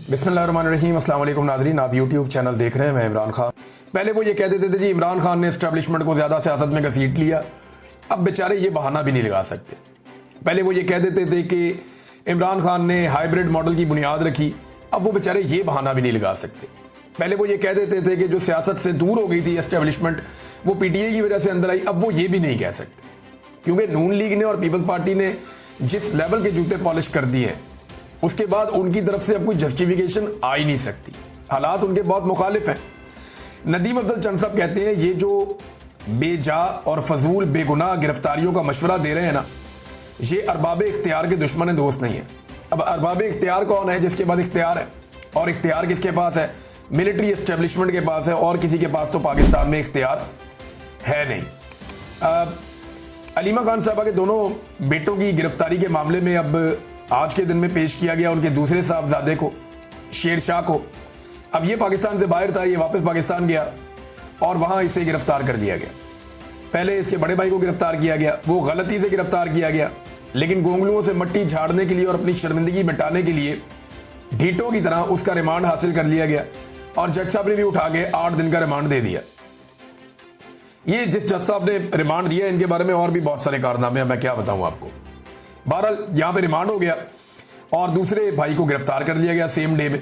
बिस्मिल्लाहिर्रहमानिर्रहीम। अस्सलाम वालेकुम नाज़रीन, आप यूट्यूब चैनल देख रहे हैं। मैं इमरान खान। पहले वो ये कह देते थे जी इमरान खान ने इस्टेब्लिशमेंट को ज़्यादा सियासत में घसीट लिया। अब बेचारे ये बहाना भी नहीं लगा सकते। पहले वो ये कह देते थे कि इमरान खान ने हाइब्रिड मॉडल की बुनियाद रखी। अब वो बेचारे ये बहाना भी नहीं लगा सकते। पहले वो ये कह देते थे कि जो सियासत से दूर हो गई थी एस्टेब्लिशमेंट, वो पीटीआई की वजह से अंदर आई। अब वो ये भी नहीं कह सकते, क्योंकि नून लीग ने और पीपल्स पार्टी ने जिस लेवल के जूते पॉलिश कर दिए हैं, उसके बाद उनकी तरफ से अब कोई जस्टिफिकेशन आ ही नहीं सकती। हालात उनके बहुत मुखालिफ हैं। नदीम अफजल चंद साहब कहते हैं ये जो बेजा और फजूल बेगुनाह गिरफ्तारियों का मशवरा दे रहे हैं ना, ये अरबाब इख्तियार के दुश्मन दोस्त नहीं है। अब अरबाब इख्तियार कौन है? जिसके पास इख्तियार है। और इख्तियार किसके पास है? मिलिट्री एस्टेब्लिशमेंट के पास है। और किसी के पास तो पाकिस्तान में इख्तियार है नहीं। अलीमा खान साहबा के दोनों बेटों की गिरफ्तारी के मामले में अब आज के दिन में पेश किया गया उनके दूसरे साहबजादे को, शेर शाह को। अब ये पाकिस्तान से बाहर था, ये वापस पाकिस्तान गया और वहाँ इसे गिरफ्तार कर दिया गया। पहले इसके बड़े भाई को गिरफ्तार किया गया, वो गलती से गिरफ्तार किया गया, लेकिन गोंगलुओं से मट्टी झाड़ने के लिए और अपनी शर्मिंदगी मिटाने के लिए ढीटों की तरह उसका रिमांड हासिल कर लिया गया और जज साहब ने भी उठा के 8 दिन का रिमांड दे दिया। ये जिस जज साहब ने रिमांड दिया, इनके बारे में और भी बहुत सारे कारनामे हैं, मैं क्या बताऊं आपको। बहरहाल यहाँ पे रिमांड हो गया और दूसरे भाई को गिरफ्तार कर लिया गया सेम डे में।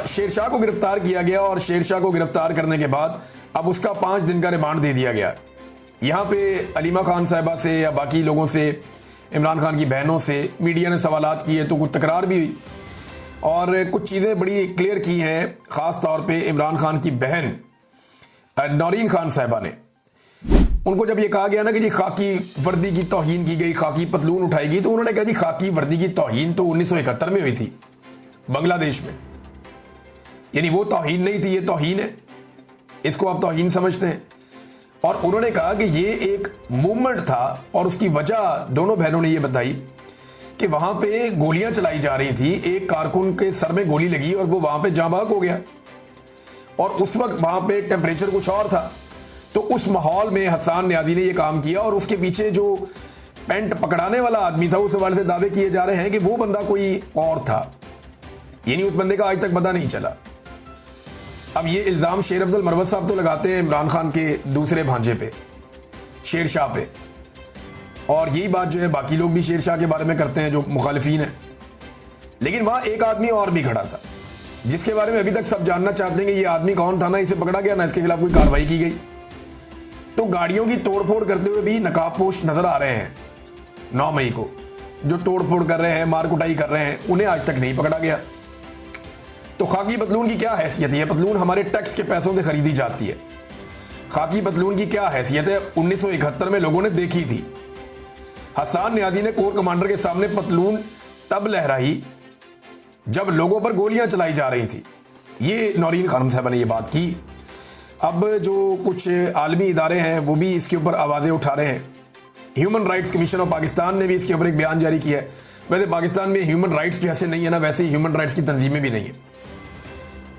शेरशाह को गिरफ्तार किया गया और शेरशाह को गिरफ्तार करने के बाद अब उसका 5 दिन का रिमांड दे दिया गया। यहाँ पे अलीमा खान साहिबा से या बाकी लोगों से, इमरान खान की बहनों से मीडिया ने सवालात किए तो कुछ तकरार भी हुई और कुछ चीज़ें बड़ी क्लियर की हैं। ख़ास तौर पे इमरान खान की बहन नौरीन खान साहिबा ने, उनको जब ये कहा गया ना कि जी खाकी वर्दी की तौहीन की गई, खाकी पतलून उठाएगी, तो उन्होंने कहा जी खाकी वर्दी की तौहीन तो 1971 में हुई थी बांग्लादेश में, यानी वो तौहीन नहीं थी, ये तौहीन है, इसको आप तौहीन समझते हैं। और उन्होंने कहा कि ये एक मूवमेंट था और उसकी वजह दोनों बहनों ने ये बताई कि वहां पे गोलियां चलाई जा रही थी, एक कारकुन के सर में गोली लगी और वो वहां पे जाँ बहक हो गया और उस वक्त वहां पे टेम्परेचर कुछ और था। तो उस माहौल में हसन न्याजी ने यह काम किया और उसके पीछे जो पेंट पकड़ाने वाला आदमी था, उस हवाले से दावे किए जा रहे हैं कि वो बंदा कोई और था, यानी उस बंदे का आज तक पता नहीं चला। अब ये इल्ज़ाम शेर अफजल मरवत साहब तो लगाते हैं इमरान खान के दूसरे भांजे पे, शेर शाह पे, और यही बात जो है बाकी लोग भी शेर शाह के बारे में करते हैं जो मुखालिफिन है। लेकिन वहां एक आदमी और भी खड़ा था जिसके बारे में अभी तक सब जानना चाहते हैं कि ये आदमी कौन था। ना इसे पकड़ा गया, ना इसके खिलाफ कोई कार्रवाई की गई। तो गाड़ियों की तोड़फोड़ करते हुए भी नकाबपोश नजर आ रहे हैं 9 मई को, जो तोड़फोड़ कर रहे हैं, मार कुटाई कर रहे हैं, उन्हें आज तक नहीं पकड़ा गया। तो खाकी पतलून की क्या हैसियत है? पतलून हमारे टैक्स के पैसों से खरीदी जाती है। खाकी पतलून की क्या हैसियत है? 1971 में लोगों ने देखी थी। हसन न्याजी ने कोर कमांडर के सामने पतलून तब लहराई जब लोगों पर गोलियां चलाई जा रही थी। ये नौरीन खानम साहब ने ये बात की। अब जो कुछ आलमी इदारे हैं वो भी इसके ऊपर आवाज़ें उठा रहे हैं। Human rights commission of Pakistan ने भी इसके ऊपर एक बयान जारी किया है। वैसे पाकिस्तान में ह्यूमन राइट्स जैसे नहीं है ना, वैसे ही ह्यूमन राइट्स की तंजीमें भी नहीं है।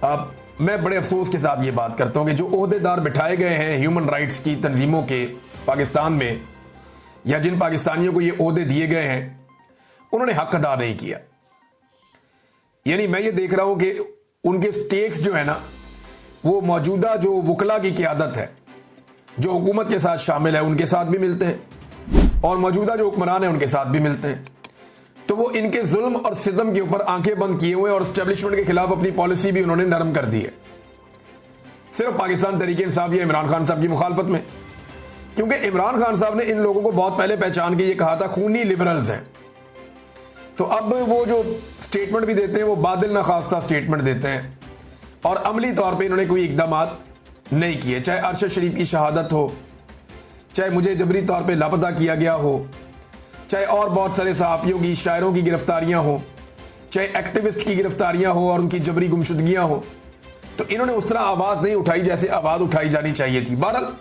अब मैं बड़े अफसोस के साथ ये बात करता हूँ कि जो ओहदेदार बिठाए गए हैं ह्यूमन राइट्स की तंजीमों के पाकिस्तान में, या जिन पाकिस्तानियों को ये ओहदे दिए गए हैं, उन्होंने हक अदा नहीं किया। यानी मैं ये देख रहा हूँ कि उनके स्टेक्स जो है ना, वो मौजूदा जो वकला की क़यादत है, जो हुकूमत के साथ शामिल है, उनके साथ भी मिलते हैं और मौजूदा जो हुक्मरान है उनके साथ भी मिलते हैं। तो वो इनके जुल्म और सितम के ऊपर आंखें बंद किए हुए और एस्टेब्लिशमेंट के खिलाफ अपनी पॉलिसी भी उन्होंने नरम कर दी है, सिर्फ पाकिस्तान तहरीक इंसाफ या इमरान खान साहब की मुखालफत में। क्योंकि इमरान खान साहब ने इन लोगों को बहुत पहले पहचान के ये कहा था खूनी लिबरल्स हैं। तो अब वो जो स्टेटमेंट भी देते हैं वो बादल नाखास्ता स्टेटमेंट देते हैं और अमली तौर पे इन्होंने कोई इकदामात नहीं किए। चाहे अरशद शरीफ की शहादत हो, चाहे मुझे जबरी तौर पे लापता किया गया हो, चाहे और बहुत सारे सहाफ़ियों की, शायरों की गिरफ्तारियां हो, चाहे एक्टिविस्ट की गिरफ्तारियां हो और उनकी जबरी गुमशुदगियां हो, तो इन्होंने उस तरह आवाज़ नहीं उठाई जैसे आवाज़ उठाई जानी चाहिए थी। बहरहाल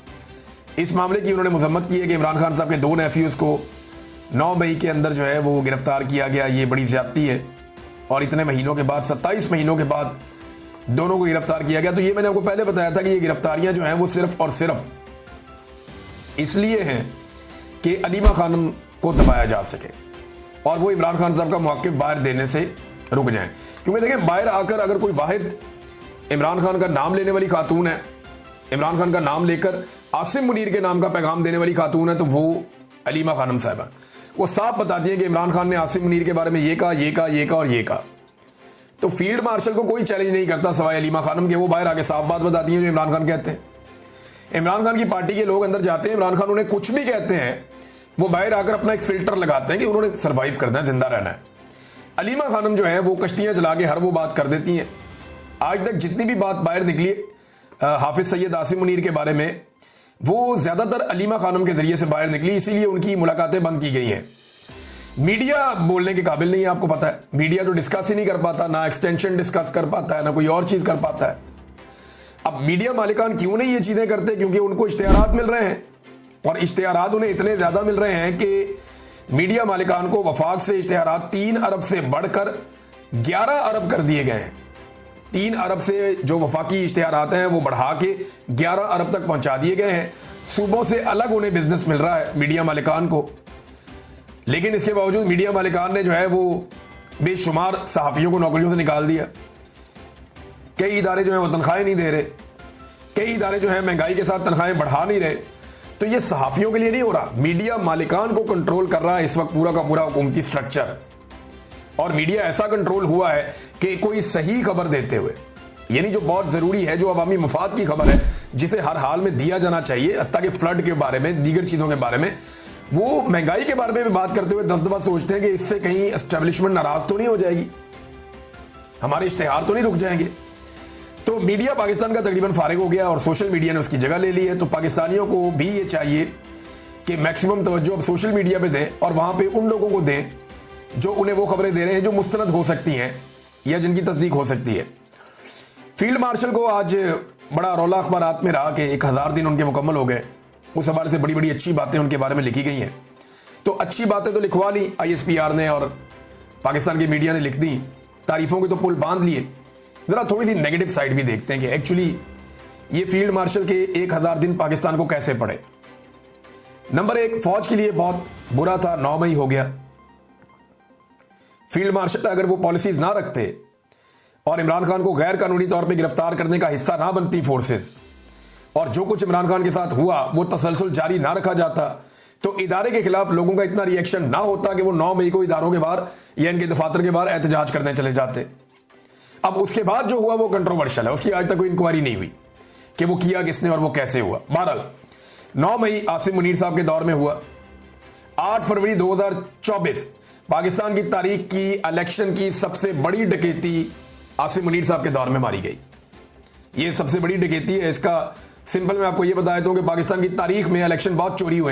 इस मामले की उन्होंने मजम्मत की है कि इमरान खान साहब के 2 नेफ्यूज़ को 9 मई के अंदर जो है वो गिरफ्तार किया गया। ये बड़ी ज़्यादती है और इतने महीनों के बाद, 27 महीनों के बाद दोनों को गिरफ्तार किया गया। तो ये मैंने आपको पहले बताया था कि ये गिरफ्तारियां जो हैं वो सिर्फ और सिर्फ इसलिए हैं कि अलीमा खानम को दबाया जा सके और वो इमरान खान साहब का मौक़िफ़ बाहर देने से रुक जाएं। क्योंकि देखें, बाहर आकर अगर कोई वाहिद इमरान खान का नाम लेने वाली खातून है, इमरान खान का नाम लेकर आसिम मुनीर के नाम का पैगाम देने वाली खातून है, तो वो अलीमा खानम साहिबा। वो साफ बताती हैं कि इमरान खान ने आसिम मुनीर के बारे में ये कहा, ये कहा, ये कहा और ये कहा। तो फील्ड मार्शल को कोई चैलेंज नहीं करता सिवाय अलीमा खानम के। वो बाहर आके साफ बात बताती हैं जो इमरान खान कहते हैं। इमरान खान की पार्टी के लोग अंदर जाते हैं, इमरान खान उन्हें कुछ भी कहते हैं, वो बाहर आकर अपना एक फिल्टर लगाते हैं कि उन्होंने सर्वाइव करना है, जिंदा रहना है। अलीमा खानम जो है वो कश्तियां चला के हर वो बात कर देती हैं। आज तक जितनी भी बात बाहर निकली हाफिज सैयद आसिम मुनीर के बारे में, वो ज्यादातर अलीमा खानम के जरिए से बाहर निकली, इसीलिए उनकी मुलाकातें बंद की गई हैं। मीडिया बोलने के काबिल नहीं है, आपको पता है। मीडिया तो डिस्कस ही नहीं कर पाता, ना एक्सटेंशन डिस्कस कर पाता है, ना कोई और चीज कर पाता है। अब मीडिया मालिकान क्यों नहीं ये चीजें करते? क्योंकि उनको इश्तिहारात मिल रहे हैं, और इश्तिहारात उन्हें इतने ज्यादा मिल रहे हैं कि मीडिया मालिकान को वफाक से इश्तिहारात 3 अरब से बढ़कर 11 अरब कर दिए गए हैं। 3 अरब से जो वफाकी इश्तिहारात हैं वो बढ़ा के 11 अरब तक पहुंचा दिए गए हैं। सूबों से अलग उन्हें बिजनेस मिल रहा है मीडिया मालिकान को। लेकिन इसके बावजूद मीडिया मालिकान ने जो है वो बेशुमार सहाफ़ियों को नौकरियों से निकाल दिया। कई इदारे जो हैं वो तनख्वाहें नहीं दे रहे, कई इदारे जो हैं महंगाई के साथ तनख्वाहें बढ़ा नहीं रहे। तो ये सहाफ़ियों के लिए नहीं हो रहा, मीडिया मालिकान को कंट्रोल कर रहा है इस वक्त पूरा का पूरा हुकूमती स्ट्रक्चर। और मीडिया ऐसा कंट्रोल हुआ है कि कोई सही खबर देते हुए, यानी जो बहुत ज़रूरी है, जो अवामी मफाद की खबर है, जिसे हर हाल में दिया जाना चाहिए, हत्ता कि फ्लड के बारे में, दीगर चीज़ों के बारे में, वो महंगाई के बारे में भी बात करते हुए 10 दफा सोचते हैं कि इससे कहीं एस्टेब्लिशमेंट नाराज तो नहीं हो जाएगी, हमारे इश्तिहार तो नहीं रुक जाएंगे। तो मीडिया पाकिस्तान का तकरीबन फारिग हो गया और सोशल मीडिया ने उसकी जगह ले ली है। तो पाकिस्तानियों को भी ये चाहिए कि मैक्सिमम तवज्जो अब सोशल मीडिया पे दें, और वहाँ पे उन लोगों को दें जो उन्हें वो खबरें दे रहे हैं जो मुस्तनद हो सकती हैं या जिनकी तस्दीक हो सकती है। फील्ड मार्शल को आज बड़ा रौला अखबारात में रहा कि 1000 दिन उनके मुकम्मल हो गए। उस हवाले से बड़ी बड़ी अच्छी बातें उनके बारे में लिखी गई हैं। तो अच्छी बातें तो लिखवा ली ISPR ने और पाकिस्तान की मीडिया ने लिख दी, तारीफों के तो पुल बांध लिए। ज़रा थोड़ी सी नेगेटिव साइड भी देखते हैं कि एक्चुअली ये फील्ड मार्शल के 1000 दिन पाकिस्तान को कैसे पड़े। नंबर 1, फौज के लिए बहुत बुरा था, 9 मई हो गया। फील्ड मार्शल अगर वो पॉलिसीज ना रखते और इमरान खान को गैर कानूनी तौर पे गिरफ्तार करने का हिस्सा ना बनती फोर्सेस, और जो कुछ इमरान खान के साथ हुआ वो तसलसल जारी ना रखा जाता, तो इदारे के खिलाफ लोगों का इतना रिएक्शन ना होता कि वो 9 मई को इदारों के बाहर या इनके दफातर के बाहर एहतजाज करने चले जाते। अब उसके बाद जो हुआ वो कंट्रोवर्शियल है, उसकी आज तक कोई इंक्वायरी नहीं हुई कि वो किया किसने और वो कैसे हुआ। बहरहाल 9 मई आसिम मुनीर साहब के दौर में हुआ। 8 फरवरी 2024 पाकिस्तान की तारीख की इलेक्शन की सबसे बड़ी डकैती आसिम मुनीर साहब के दौर में मारी गई। ये सबसे बड़ी डकैती है। इसका सिंपल मैं आपको ये बता देता हूं कि पाकिस्तान की तारीख में इलेक्शन बहुत चोरी हुए।